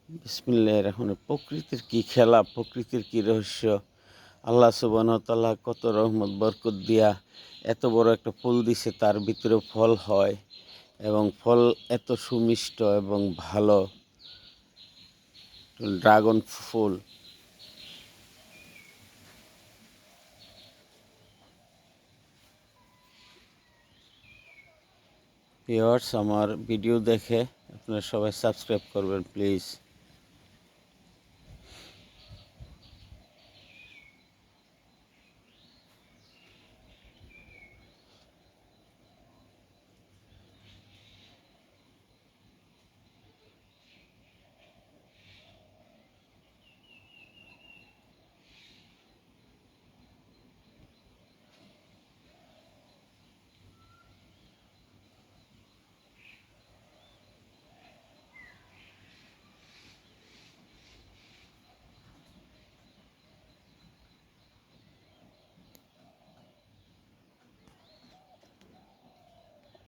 বিসমিল্লাহির রহমানির প্রকৃতির কি খেলা, প্রকৃতির কি রহস্য! আল্লাহ সুবহানাহু ওয়া তাআলা কত রহমত বরকত দিয়া এত বড় একটা ফুল দিছে, তার ভিতরে ফল হয় এবং ফল এত সুমিষ্ট এবং ভালো। ড্রাগন ফুল। ভিউয়ার্স, আমার ভিডিও দেখে আপনারা সবাই সাবস্ক্রাইব করবেন প্লিজ।